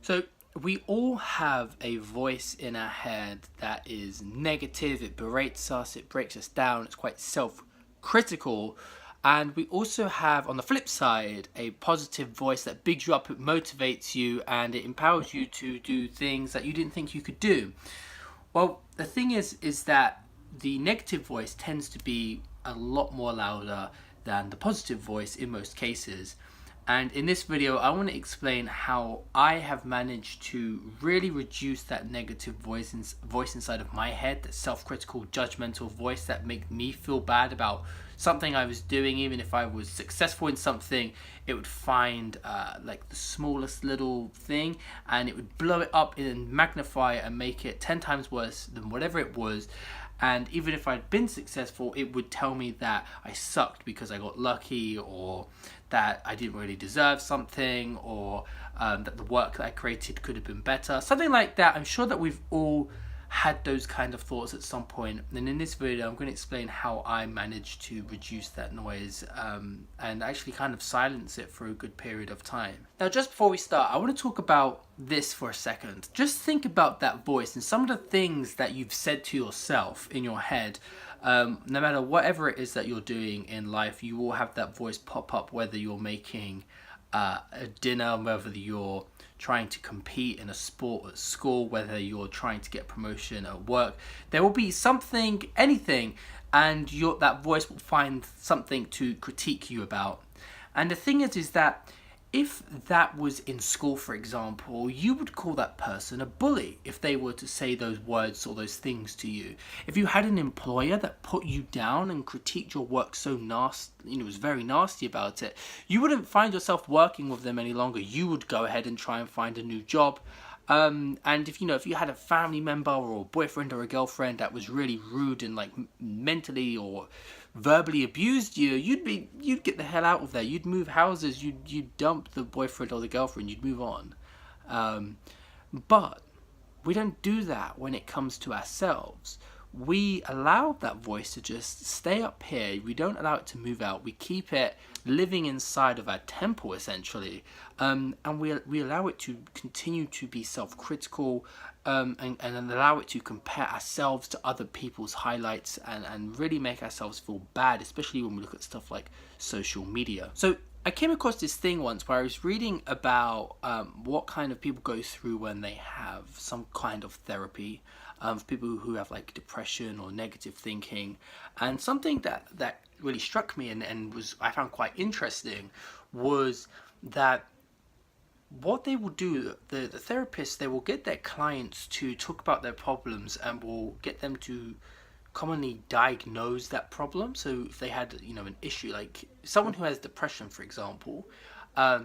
So we all have a voice in our head that is negative, it berates us, it breaks us down, it's quite self-critical. And we also have, on the flip side, a positive voice that bigs you up, it motivates you, and it empowers you to do things that you didn't think you could do. Well, the thing is that the negative voice tends to be a lot more louder than the positive voice in most cases. And in this video, I want to explain how I have managed to really reduce that negative voice inside of my head, that self-critical, judgmental voice that makes me feel bad about something I was doing. Even if I was successful in something, it would find like the smallest little thing and it would blow it up and magnify it and make it 10 times worse than whatever it was. And even if I'd been successful, it would tell me that I sucked because I got lucky, or that I didn't really deserve something, or that the work that I created could have been better. Something like that. I'm sure that we've all had those kind of thoughts at some point. And in this video, I'm going to explain how I managed to reduce that noise and actually kind of silence it for a good period of time. Now, just before we start, I want to talk about this for a second. Just think about that voice and some of the things that you've said to yourself in your head. No matter whatever it is that you're doing in life, you will have that voice pop up, whether you're making a dinner, whether you're trying to compete in a sport at school, whether you're trying to get promotion at work. There will be something, anything, and that voice will find something to critique you about. And the thing is that if that was in school, for example, you would call that person a bully if they were to say those words or those things to you. If you had an employer that put you down and critiqued your work so nasty, was very nasty about it, you wouldn't find yourself working with them any longer. You would go ahead and try and find a new job. And if you had a family member or a boyfriend or a girlfriend that was really rude and like mentally or verbally abused you, you'd get the hell out of there. You'd move houses. You'd dump the boyfriend or the girlfriend. You'd move on. But we don't do that when it comes to ourselves. We allow that voice to just stay up here. We don't allow it to move out. We keep it living inside of our temple, essentially, and we allow it to continue to be self-critical, and allow it to compare ourselves to other people's highlights and really make ourselves feel bad, especially when we look at stuff like social media. So I came across this thing once where I was reading about what kind of people go through when they have some kind of therapy, for people who have like depression or negative thinking. And something that really struck me and was I found quite interesting was that what they will do, the therapists, they will get their clients to talk about their problems and will get them to commonly diagnose that problem. So if they had an issue, like someone who has depression, for example,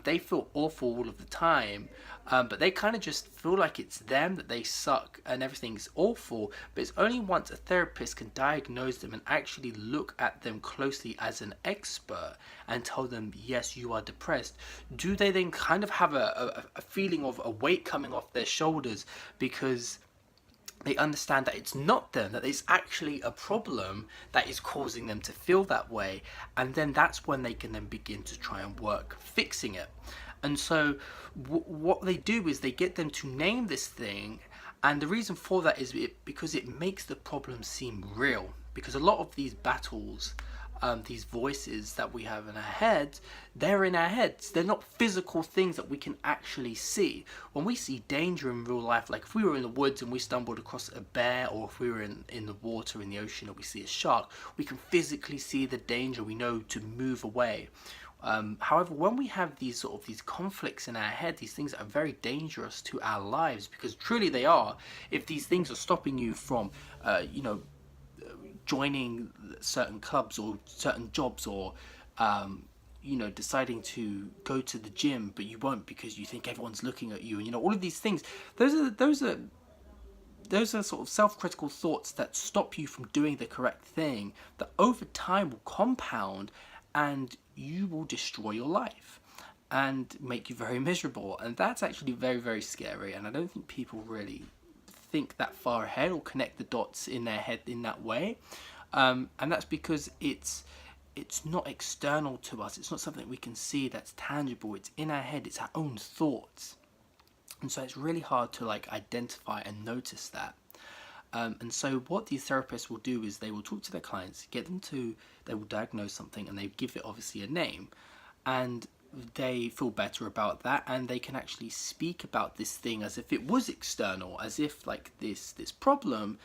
they feel awful all of the time, but they kind of just feel like it's them, that they suck and everything's awful. But it's only once a therapist can diagnose them and actually look at them closely as an expert and tell them, yes, you are depressed, do they then kind of have a feeling of a weight coming off their shoulders, because they understand that it's not them, that it's actually a problem that is causing them to feel that way. And then that's when they can then begin to try and work fixing it. And so what they do is they get them to name this thing. And the reason for that is because it makes the problem seem real. Because a lot of these battles, these voices that we have in our heads, they're in our heads. They're not physical things that we can actually see. When we see danger in real life, like if we were in the woods and we stumbled across a bear, or if we were in the water, in the ocean, and we see a shark, we can physically see the danger. We know to move away. However, when we have these conflicts in our head, these things are very dangerous to our lives, because truly they are. If these things are stopping you from, joining certain clubs or certain jobs, or deciding to go to the gym but you won't because you think everyone's looking at you, and all of these things, those are sort of self-critical thoughts that stop you from doing the correct thing, that over time will compound and you will destroy your life and make you very miserable. And that's actually very, very scary, and I don't think people really think that far ahead or connect the dots in their head in that way, and that's because it's not external to us. It's not something we can see that's tangible. It's in our head. It's our own thoughts. And so it's really hard to like identify and notice that. And so what these therapists will do is they will talk to their clients, they will diagnose something, and they give it obviously a name, and they feel better about that, and they can actually speak about this thing as if it was external, as if like this problem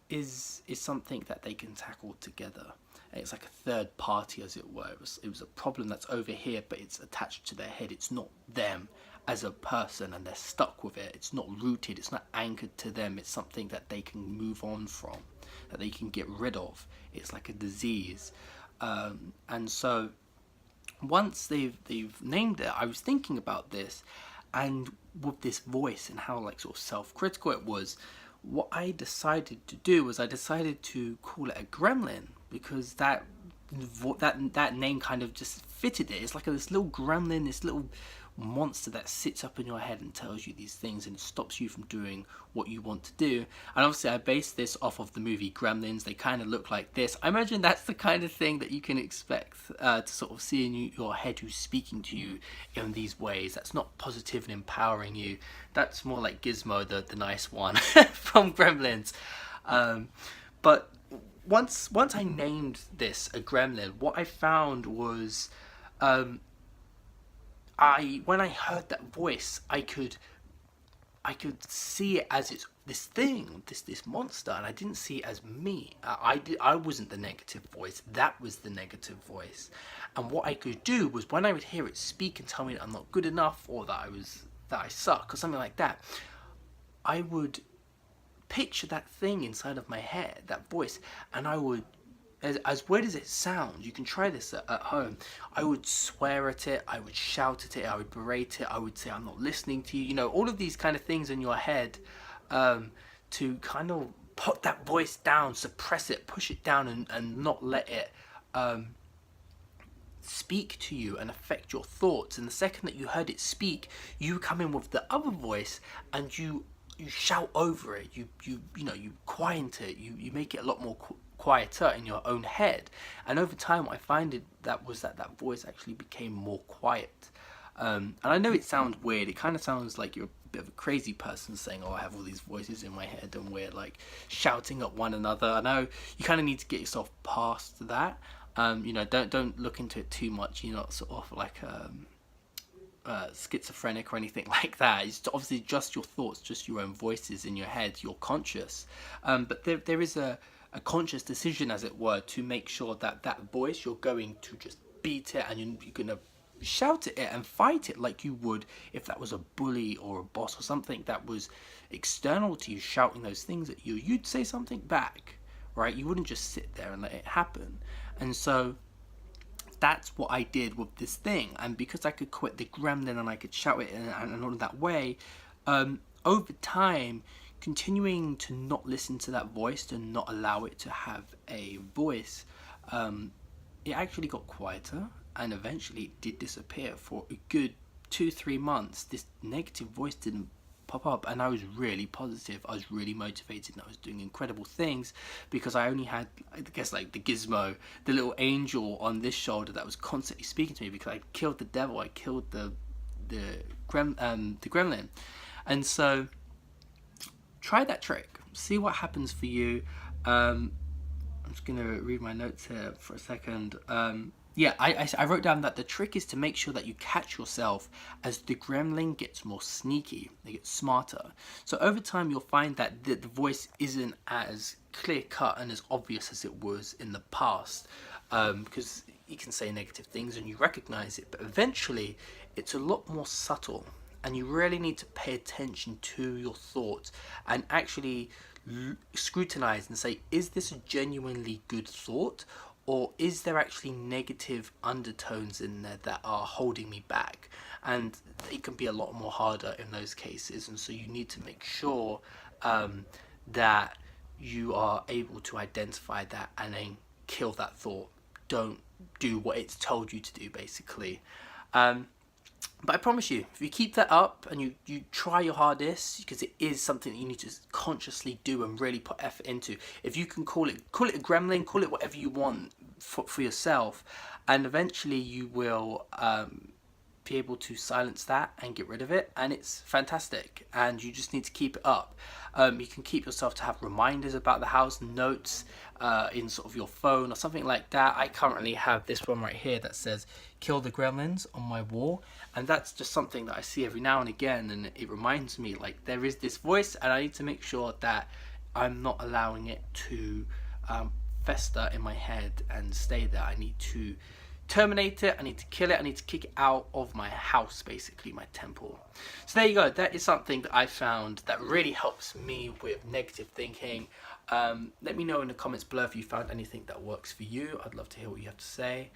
is something that they can tackle together. It's like a third party, as it were. It was a problem that's over here, but it's attached to their head. It's not them as a person, and they're stuck with it. It's not rooted. It's not anchored to them. It's something that they can move on from, that they can get rid of. It's like a disease, and so once they've named it, I was thinking about this, and with this voice and how like sort of self-critical it was. What I decided to do was I decided to call it a gremlin, because that name kind of just fitted it. It's like this little gremlin, this little monster that sits up in your head and tells you these things and stops you from doing what you want to do. And obviously I based this off of the movie Gremlins. They kind of look like this. I imagine that's the kind of thing that you can expect to sort of see in your head, who's speaking to you in these ways. That's not positive and empowering you. That's more like Gizmo, the nice one from Gremlins. But once I named this a gremlin, what I found was when I heard that voice, I could see it as this thing, this monster, and I didn't see it as me. I wasn't the negative voice. That was the negative voice. And what I could do was, when I would hear it speak and tell me that I'm not good enough, or that I suck, or something like that, I would picture that thing inside of my head, that voice, and I would, as weird as it sounds, you can try this at home, I would swear at it, I would shout at it, I would berate it, I would say I'm not listening to you, all of these kind of things in your head, to kind of put that voice down, suppress it, push it down, and not let it speak to you and affect your thoughts. And the second that you heard it speak, you come in with the other voice, and you shout over it, you quiet it, you make it a lot more quieter in your own head. And over time, what I find that voice actually became more quiet. And I know it sounds weird. It kind of sounds like you're a bit of a crazy person saying, "Oh, I have all these voices in my head and we're like shouting at one another." I know you kind of need to get yourself past that. Don't look into it too much. You're not sort of like schizophrenic or anything like that. It's obviously just your thoughts, just your own voices in your head. You're conscious, but there is a conscious decision, as it were, to make sure that voice, you're going to just beat it, and you're going to shout at it and fight it like you would if that was a bully or a boss or something that was external to you shouting those things at you. You'd say something back, right? You wouldn't just sit there and let it happen. And so that's what I did with this thing. And because I could quit the gremlin and I could shout it and all of that way, over time, continuing to not listen to that voice, to not allow it to have a voice, it actually got quieter, and eventually it did disappear. For a good 2-3 months, this negative voice didn't pop up, and I was really positive, I was really motivated, and I was doing incredible things, because I only had, I guess, like the gizmo, the little angel on this shoulder that was constantly speaking to me, because I killed the devil, I killed the gremlin. And so try that trick, see what happens for you. I'm just gonna read my notes here for a second. I wrote down that the trick is to make sure that you catch yourself as the gremlin gets more sneaky, they get smarter. So over time, you'll find that the voice isn't as clear cut and as obvious as it was in the past, because you can say negative things and you recognize it, but eventually it's a lot more subtle. And you really need to pay attention to your thoughts and actually scrutinize and say, is this a genuinely good thought, or is there actually negative undertones in there that are holding me back? And it can be a lot more harder in those cases. And so you need to make sure that you are able to identify that and then kill that thought. Don't do what it's told you to do, basically. But I promise you, if you keep that up and you try your hardest, because it is something that you need to consciously do and really put effort into. If you can call it a gremlin, call it whatever you want for yourself, and eventually you will be able to silence that and get rid of it, and it's fantastic. And you just need to keep it up. You can keep yourself to have reminders about the house, notes in sort of your phone or something like that. I currently have this one right here that says "Kill the Gremlins" on my wall, and that's just something that I see every now and again, and it reminds me like there is this voice, and I need to make sure that I'm not allowing it to fester in my head and stay there. I need to terminate it, I need to kill it, I need to kick it out of my house, basically my temple. So there you go, that is something that I found that really helps me with negative thinking. Let me know in the comments below if you found anything that works for you. I'd love to hear what you have to say.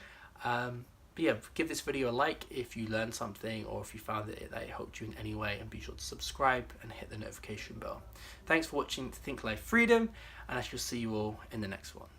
But yeah, give this video a like if you learned something or if you found that it helped you in any way, and be sure to subscribe and hit the notification bell. Thanks for watching Think Life Freedom, and I shall see you all in the next one.